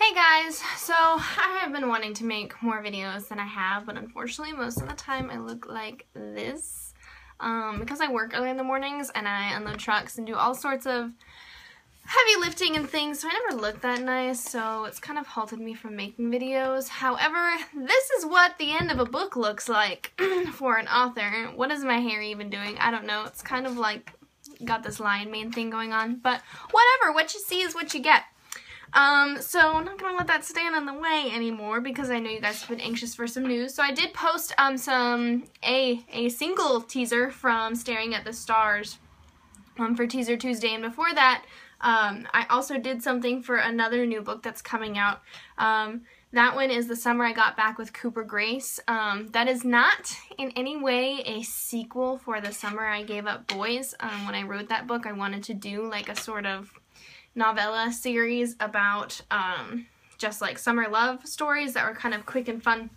Hey guys, so I have been wanting to make more videos than I have, but unfortunately most of the time I look like this because I work early in the mornings and I unload trucks and do all sorts of heavy lifting and things, so I never look that nice, so it's kind of halted me from making videos. However, this is what the end of a book looks like for an author. What is my hair even doing? I don't know. It's kind of like got this lion mane thing going on, but whatever. What you see is what you get. So I'm not gonna let that stand in the way anymore because I know you guys have been anxious for some news. So I did post a single teaser from Staring at the Stars for Teaser Tuesday, and before that I also did something for another new book that's coming out. That one is The Summer I Got Back with Cooper Grace. That is not in any way a sequel for The Summer I Gave Up Boys. When I wrote that book, I wanted to do like a sort of novella series about just like summer love stories that were kind of quick and fun.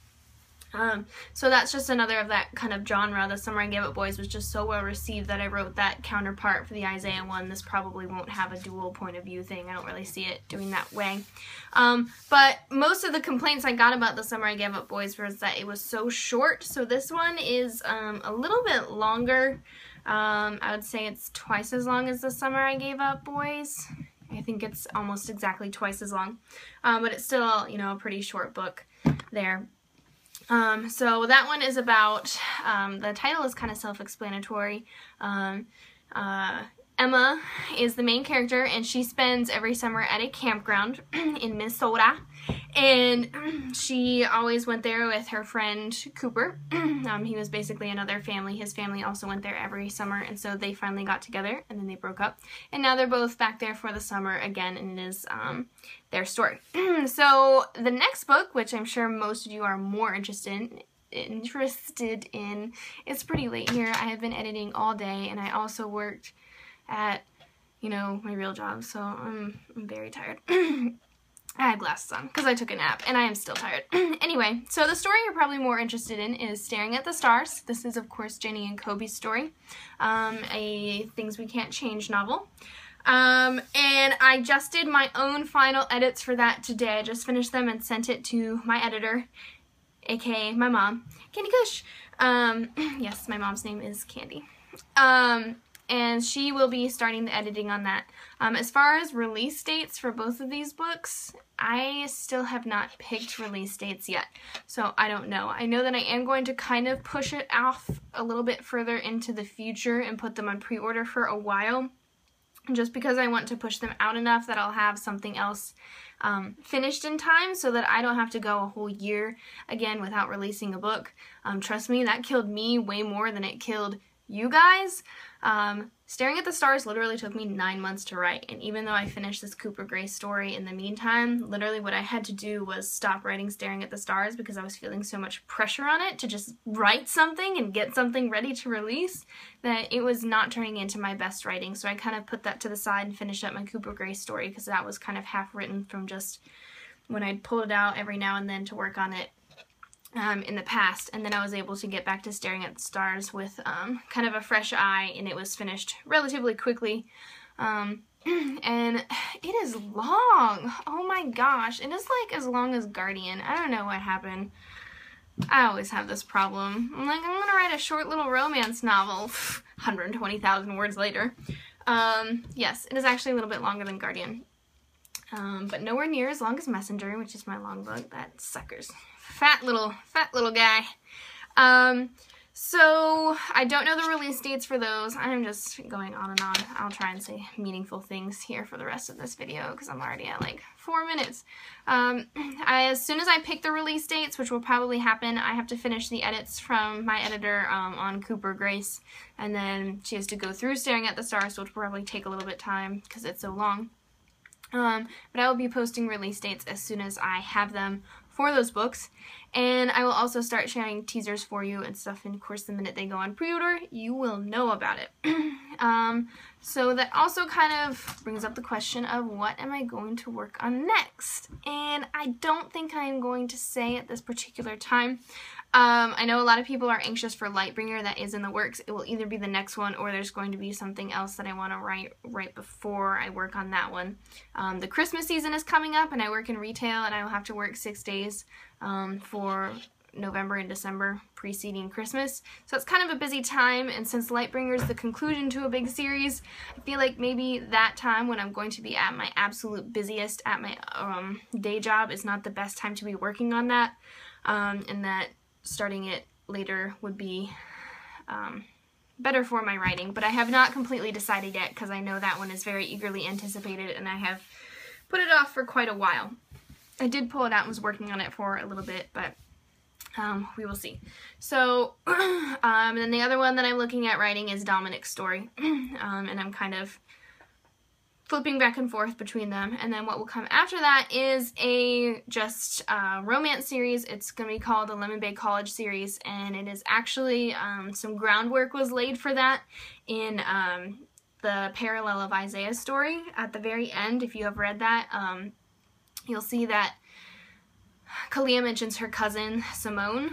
So that's just another of that kind of genre. The Summer I Gave Up Boys was just so well received that I wrote that counterpart for the Isaiah one. This probably won't have a dual point of view thing. I don't really see it doing that way. But most of the complaints I got about The Summer I Gave Up Boys was that it was so short. So this one is a little bit longer. I would say it's twice as long as The Summer I Gave Up Boys. I think it's almost exactly twice as long, but it's still, you know, a pretty short book there. So that one is about, the title is kind of self-explanatory. Emma is the main character, and she spends every summer at a campground in Minnesota, and she always went there with her friend Cooper. He was basically another family. His family also went there every summer, and so they finally got together, and then they broke up, and now they're both back there for the summer again, and it is their story. So the next book, which I'm sure most of you are more interested in, it's pretty late here. I have been editing all day, and I also worked at, you know, my real job, so I'm very tired. I have glasses on because I took a nap, and I am still tired. Anyway, so the story you're probably more interested in is Staring at the Stars. This is, of course, Jenny and Kobe's story, a Things We Can't Change novel. And I just did my own final edits for that today. I just finished them and sent it to my editor, aka my mom, Candy Kush. Yes, my mom's name is Candy. And she will be starting the editing on that. As far as release dates for both of these books, I still have not picked release dates yet, so I don't know. I know that I am going to kind of push it off a little bit further into the future and put them on pre-order for a while, just because I want to push them out enough that I'll have something else finished in time so that I don't have to go a whole year again without releasing a book. Trust me, that killed me way more than it killed you guys. Staring at the Stars literally took me 9 months to write, and even though I finished this Cooper Grace story in the meantime, literally what I had to do was stop writing Staring at the Stars because I was feeling so much pressure on it to just write something and get something ready to release that it was not turning into my best writing. So I kind of put that to the side and finished up my Cooper Grace story because that was kind of half written from just when I'd pull it out every now and then to work on it in the past, and then I was able to get back to Staring at the Stars with kind of a fresh eye, and it was finished relatively quickly. And it is long. Oh my gosh, it is like as long as Guardian. I don't know what happened. I always have this problem. I'm like, I'm gonna write a short little romance novel. 120,000 words later. Yes, it is actually a little bit longer than Guardian. But nowhere near as long as Messenger, which is my long book. That sucker's fat little guy. So I don't know the release dates for those. I'm just going on and on. I'll try and say meaningful things here for the rest of this video because I'm already at like 4 minutes. As soon as I pick the release dates, which will probably happen, I have to finish the edits from my editor on Cooper Grace, and then she has to go through Staring at the Stars, which will probably take a little bit of time because it's so long. But I will be posting release dates as soon as I have them for those books, and I will also start sharing teasers for you and stuff, and of course the minute they go on pre-order you will know about it. So that also kind of brings up the question of what am I going to work on next, and I don't think I am going to say at this particular time. I know a lot of people are anxious for Lightbringer. That is in the works. It will either be the next one or there's going to be something else that I want to write right before I work on that one. The Christmas season is coming up and I work in retail and I will have to work 6 days for November and December preceding Christmas. So it's kind of a busy time, and since Lightbringer is the conclusion to a big series, I feel like maybe that time when I'm going to be at my absolute busiest at my day job is not the best time to be working on that, and that starting it later would be better for my writing. But I have not completely decided yet because I know that one is very eagerly anticipated and I have put it off for quite a while. I did pull it out and was working on it for a little bit, but we will see. So, and then the other one that I'm looking at writing is Dominic's story, and I'm kind of flipping back and forth between them. And then what will come after that is a just romance series. It's going to be called the Lemon Bay College series, and it is actually some groundwork was laid for that in the Parallel of Isaiah story. At the very end, if you have read that, you'll see that Kalia mentions her cousin Simone.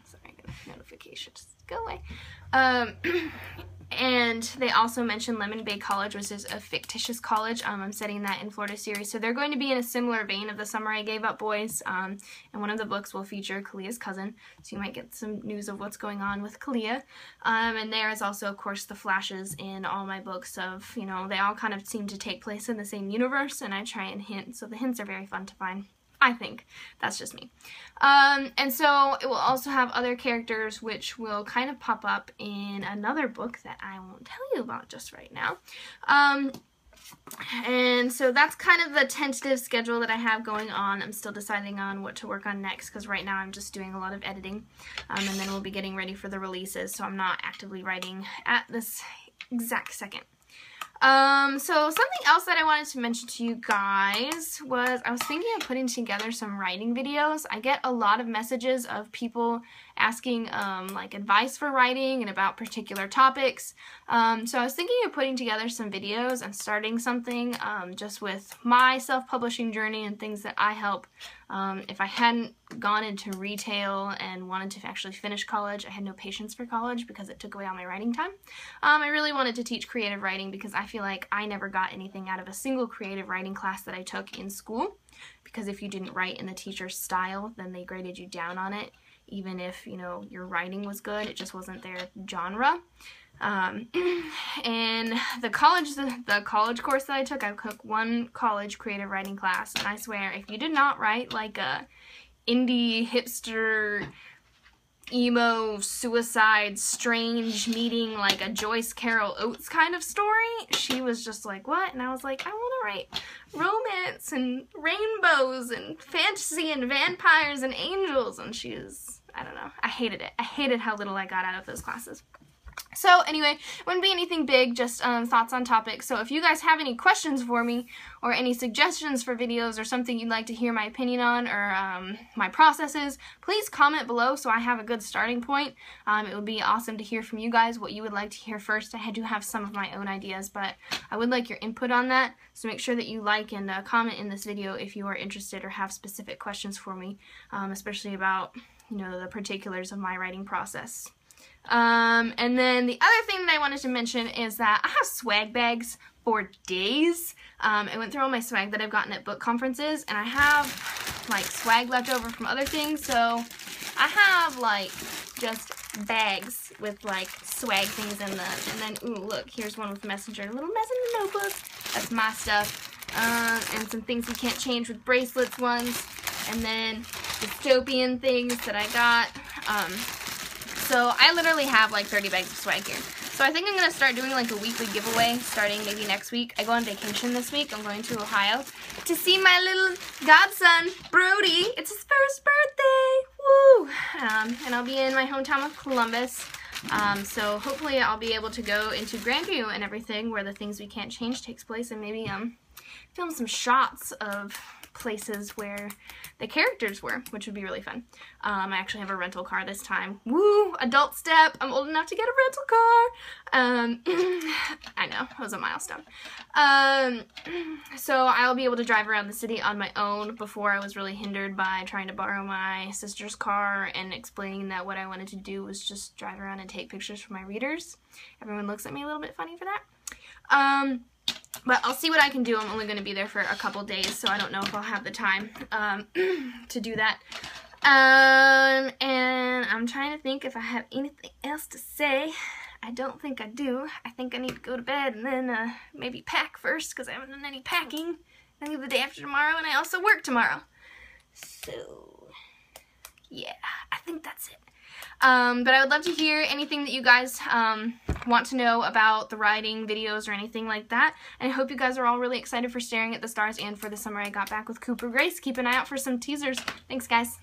Sorry, I got a notification. Just go away. And they also mention Lemon Bay College, which is a fictitious college. I'm setting that in Florida series. So they're going to be in a similar vein of The Summer I Gave Up Boys. And one of the books will feature Kalia's cousin. So you might get some news of what's going on with Kalia. And there is also, of course, the flashes in all my books of, you know, they all kind of seem to take place in the same universe. And I try and hint. So the hints are very fun to find. I think. That's just me. And so it will also have other characters which will kind of pop up in another book that I won't tell you about just right now. And so that's kind of the tentative schedule that I have going on. I'm still deciding on what to work on next because right now I'm just doing a lot of editing. And then we'll be getting ready for the releases, so I'm not actively writing at this exact second. So something else that I wanted to mention to you guys was I was thinking of putting together some writing videos. I get a lot of messages of people asking like advice for writing and about particular topics. So I was thinking of putting together some videos and starting something just with my self-publishing journey and things that I help. If I hadn't gone into retail and wanted to actually finish college, I had no patience for college because it took away all my writing time. I really wanted to teach creative writing because I feel like I never got anything out of a single creative writing class that I took in school, because if you didn't write in the teacher's style, then they graded you down on it. Even if, you know, your writing was good, it just wasn't their genre. And the college course that I took one college creative writing class, and I swear, if you did not write like a indie hipster emo suicide strange meeting like a Joyce Carol Oates kind of story, she was just like, what? And I was like, I want to write romance and rainbows and fantasy and vampires and angels, and she was, I don't know, I hated it. I hated how little I got out of those classes. So anyway, it wouldn't be anything big, just thoughts on topics. So if you guys have any questions for me or any suggestions for videos or something you'd like to hear my opinion on or my processes, please comment below so I have a good starting point. It would be awesome to hear from you guys what you would like to hear first. I do have some of my own ideas, but I would like your input on that. So make sure that you like and comment in this video if you are interested or have specific questions for me, especially about, you know, the particulars of my writing process. And then the other thing that I wanted to mention is that I have swag bags for days. I went through all my swag that I've gotten at book conferences, and I have like swag left over from other things, so I have like just bags with like swag things in them. And then, ooh, look, here's one with Messenger, a little Messenger notebook. That's my stuff. And some things you can't change with bracelets ones. And then dystopian things that I got. So I literally have like 30 bags of swag here. So I think I'm going to start doing like a weekly giveaway starting maybe next week. I go on vacation this week. I'm going to Ohio to see my little godson, Brody. It's his first birthday. Woo! And I'll be in my hometown of Columbus. So hopefully I'll be able to go into Grandview and everything where the things we can't change takes place, and maybe film some shots of places where the characters were, which would be really fun. I actually have a rental car this time. Woo! Adult step! I'm old enough to get a rental car! I know, it was a milestone. So I'll be able to drive around the city on my own. Before I was really hindered by trying to borrow my sister's car and explaining that what I wanted to do was just drive around and take pictures for my readers. Everyone looks at me a little bit funny for that. But I'll see what I can do. I'm only going to be there for a couple days, so I don't know if I'll have the time to do that. And I'm trying to think if I have anything else to say. I don't think I do. I think I need to go to bed and then maybe pack first, because I haven't done any packing. I leave the day after tomorrow, and I also work tomorrow. So, yeah, I think that's it. But I would love to hear anything that you guys want to know about the writing videos or anything like that. And I hope you guys are all really excited for Staring at the Stars and for the Summer I Got Back with Cooper Grace. Keep an eye out for some teasers. Thanks, guys.